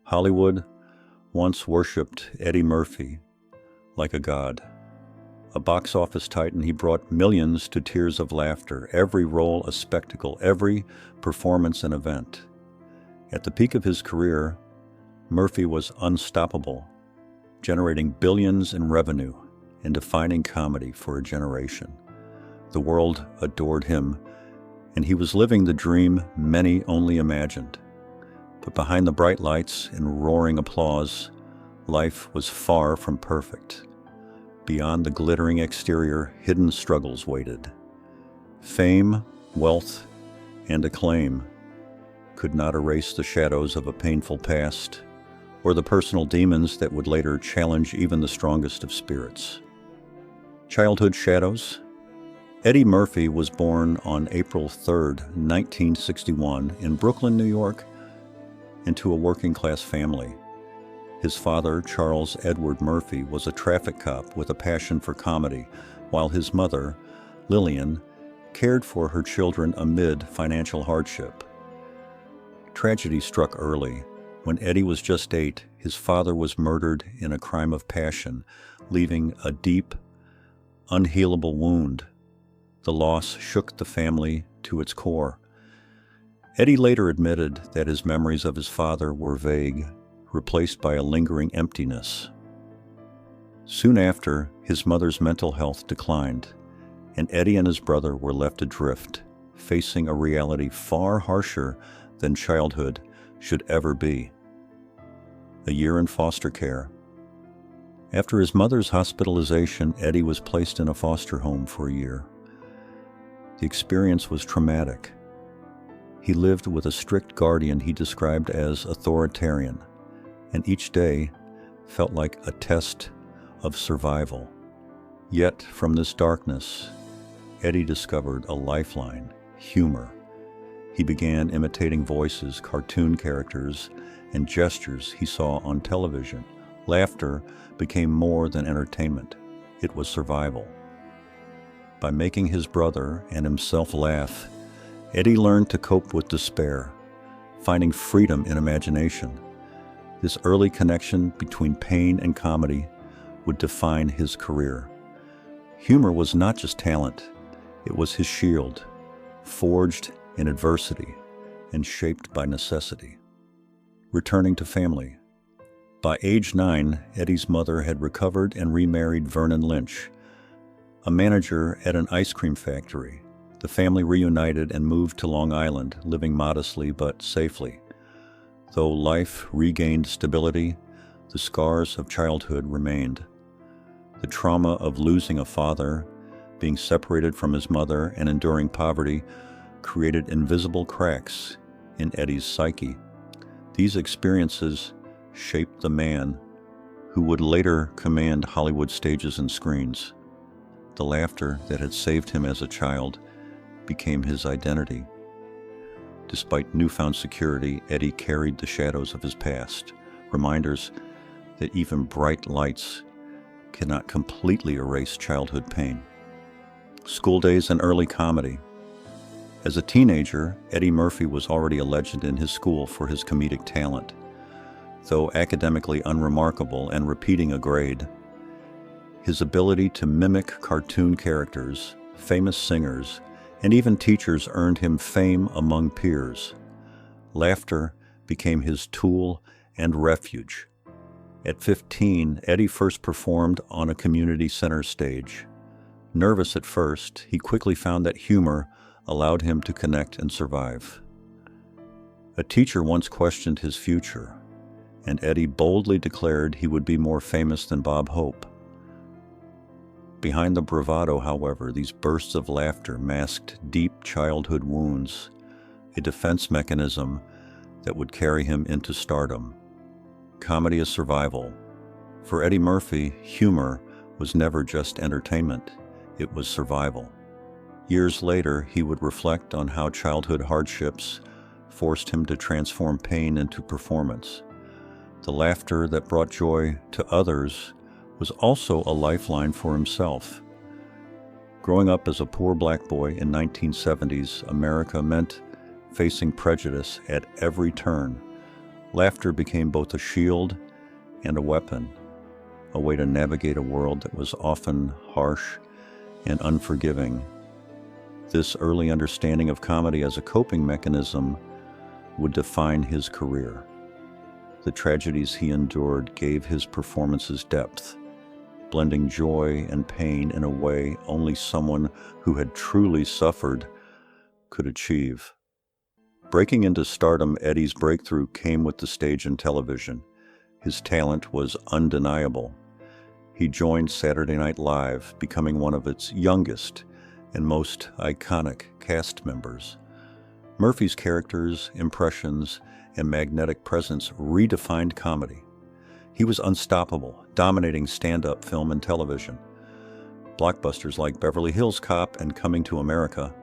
Hollywood once worshipped Eddie Murphy like a god. A box office titan, he brought millions to tears of laughter, every role a spectacle, every performance an event. At the peak of his career, Murphy was unstoppable, generating billions in revenue and defining comedy for a generation. The world adored him, and he was living the dream many only imagined. But behind the bright lights and roaring applause, life was far from perfect. Beyond the glittering exterior, hidden struggles waited. Fame, wealth, and acclaim could not erase the shadows of a painful past or the personal demons that would later challenge even the strongest of spirits. Childhood shadows. Eddie Murphy was born on April 3, 1961, in Brooklyn, New York, into a working-class family. His father, Charles Edward Murphy, was a traffic cop with a passion for comedy, while his mother, Lillian, cared for her children amid financial hardship. Tragedy struck early. When Eddie was just 8, his father was murdered in a crime of passion, leaving a deep, unhealable wound. The loss shook the family to its core. Eddie later admitted that his memories of his father were vague, replaced by a lingering emptiness. Soon after, his mother's mental health declined, and Eddie and his brother were left adrift, facing a reality far harsher than childhood should ever be. A year in foster care. After his mother's hospitalization, Eddie was placed in a foster home for a year. The experience was traumatic. He lived with a strict guardian he described as authoritarian, and each day felt like a test of survival. Yet, from this darkness, Eddie discovered a lifeline: humor. He began imitating voices, cartoon characters, and gestures he saw on television. Laughter became more than entertainment. It was survival. By making his brother and himself laugh, Eddie learned to cope with despair, finding freedom in imagination. This early connection between pain and comedy would define his career. Humor was not just talent, it was his shield, forged in adversity and shaped by necessity. Returning to family. By age 9, Eddie's mother had recovered and remarried Vernon Lynch, a manager at an ice cream factory. The family reunited and moved to Long Island, living modestly but safely. Though life regained stability, the scars of childhood remained. The trauma of losing a father, being separated from his mother, and enduring poverty created invisible cracks in Eddie's psyche. These experiences shaped the man who would later command Hollywood stages and screens. The laughter that had saved him as a child became his identity. Despite newfound security, Eddie carried the shadows of his past, reminders that even bright lights cannot completely erase childhood pain. School days and early comedy. As a teenager, Eddie Murphy was already a legend in his school for his comedic talent. Though academically unremarkable and repeating a grade, his ability to mimic cartoon characters, famous singers, and even teachers earned him fame among peers. Laughter became his tool and refuge. At 15, Eddie first performed on a community center stage. Nervous at first, he quickly found that humor allowed him to connect and survive. A teacher once questioned his future, and Eddie boldly declared he would be more famous than Bob Hope. Behind the bravado, however, these bursts of laughter masked deep childhood wounds, a defense mechanism that would carry him into stardom. Comedy is survival. For Eddie Murphy, humor was never just entertainment, it was survival. Years later, he would reflect on how childhood hardships forced him to transform pain into performance. The laughter that brought joy to others was also a lifeline for himself. Growing up as a poor black boy in 1970s America meant facing prejudice at every turn. Laughter became both a shield and a weapon, a way to navigate a world that was often harsh and unforgiving. This early understanding of comedy as a coping mechanism would define his career. The tragedies he endured gave his performances depth, blending joy and pain in a way only someone who had truly suffered could achieve. Breaking into stardom, Eddie's breakthrough came with the stage and television. His talent was undeniable. He joined Saturday Night Live, becoming one of its youngest and most iconic cast members. Murphy's characters, impressions, and magnetic presence redefined comedy. He was unstoppable, dominating stand-up film and television. Blockbusters like Beverly Hills Cop and Coming to America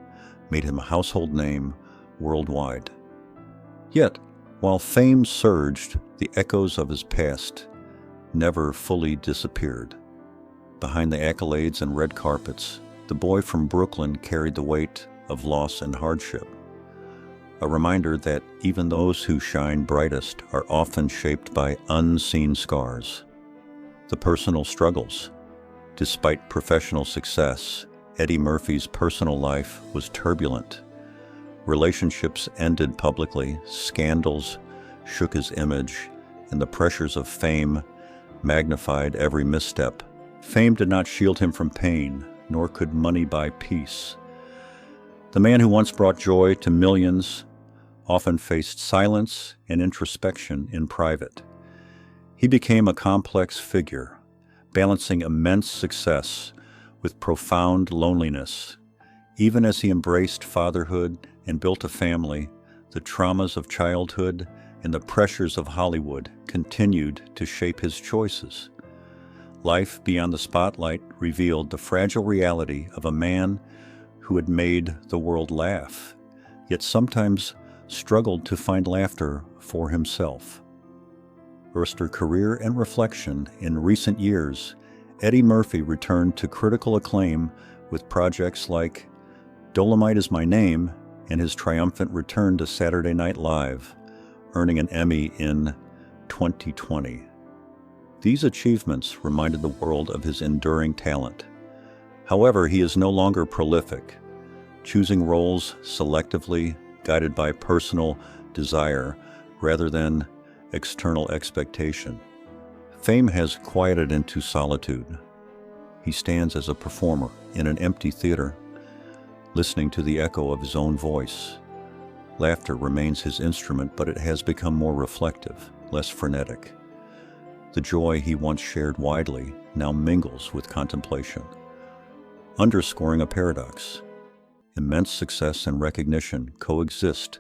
made him a household name worldwide. Yet, while fame surged, the echoes of his past never fully disappeared. Behind the accolades and red carpets, the boy from Brooklyn carried the weight of loss and hardship. A reminder that even those who shine brightest are often shaped by unseen scars. The personal struggles. Despite professional success, Eddie Murphy's personal life was turbulent. Relationships ended publicly, scandals shook his image, and the pressures of fame magnified every misstep. Fame did not shield him from pain, nor could money buy peace. The man who once brought joy to millions often faced silence and introspection in private. He became a complex figure, balancing immense success with profound loneliness. Even as he embraced fatherhood and built a family, the traumas of childhood and the pressures of Hollywood continued to shape his choices. Life beyond the spotlight revealed the fragile reality of a man who had made the world laugh, yet sometimes struggled to find laughter for himself. After career and reflection in recent years, Eddie Murphy returned to critical acclaim with projects like Dolomite Is My Name and his triumphant return to Saturday Night Live, earning an Emmy in 2020. These achievements reminded the world of his enduring talent. However, he is no longer prolific, choosing roles selectively, guided by personal desire rather than external expectation. Fame has quieted into solitude. He stands as a performer in an empty theater, listening to the echo of his own voice. Laughter remains his instrument, but it has become more reflective, less frenetic. The joy he once shared widely now mingles with contemplation, underscoring a paradox. Immense success and recognition coexist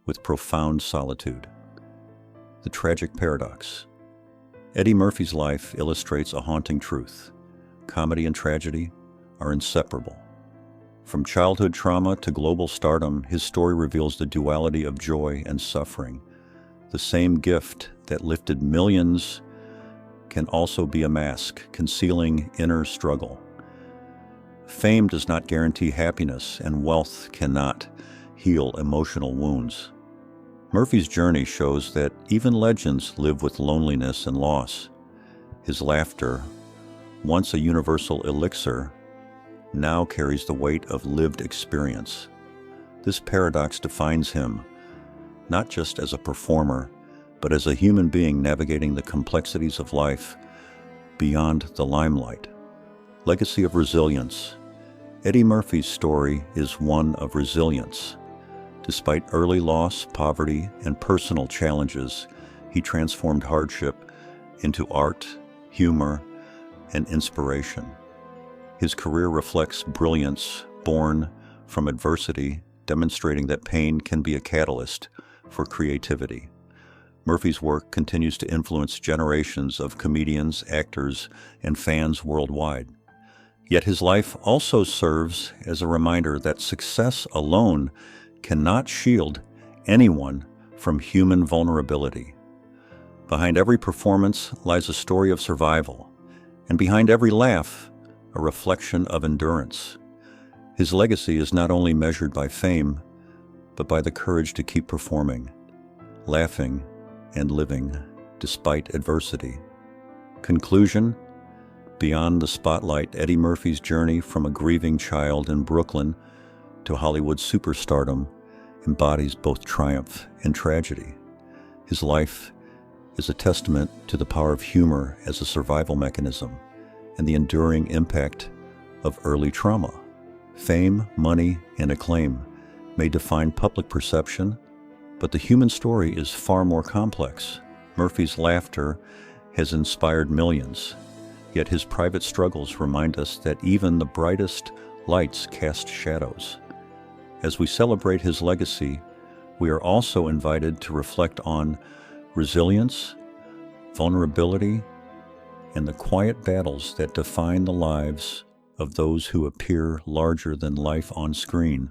with profound solitude. The tragic paradox. Eddie Murphy's life illustrates a haunting truth. Comedy and tragedy are inseparable. From childhood trauma to global stardom, his story reveals the duality of joy and suffering. The same gift that lifted millions can also be a mask, concealing inner struggle. Fame does not guarantee happiness, and wealth cannot heal emotional wounds. Murphy's journey shows that even legends live with loneliness and loss. His laughter, once a universal elixir, now carries the weight of lived experience. This paradox defines him, not just as a performer, but as a human being navigating the complexities of life beyond the limelight. Legacy of resilience. Eddie Murphy's story is one of resilience. Despite early loss, poverty, and personal challenges, he transformed hardship into art, humor, and inspiration. His career reflects brilliance born from adversity, demonstrating that pain can be a catalyst for creativity. Murphy's work continues to influence generations of comedians, actors, and fans worldwide. Yet his life also serves as a reminder that success alone cannot shield anyone from human vulnerability. Behind every performance lies a story of survival, and behind every laugh, a reflection of endurance. His legacy is not only measured by fame, but by the courage to keep performing, laughing, and living despite adversity. Conclusion: beyond the spotlight, Eddie Murphy's journey from a grieving child in Brooklyn to Hollywood superstardom embodies both triumph and tragedy. His life is a testament to the power of humor as a survival mechanism and the enduring impact of early trauma. Fame, money, and acclaim may define public perception, but the human story is far more complex. Murphy's laughter has inspired millions, yet his private struggles remind us that even the brightest lights cast shadows. As we celebrate his legacy, we are also invited to reflect on resilience, vulnerability, and the quiet battles that define the lives of those who appear larger than life on screen.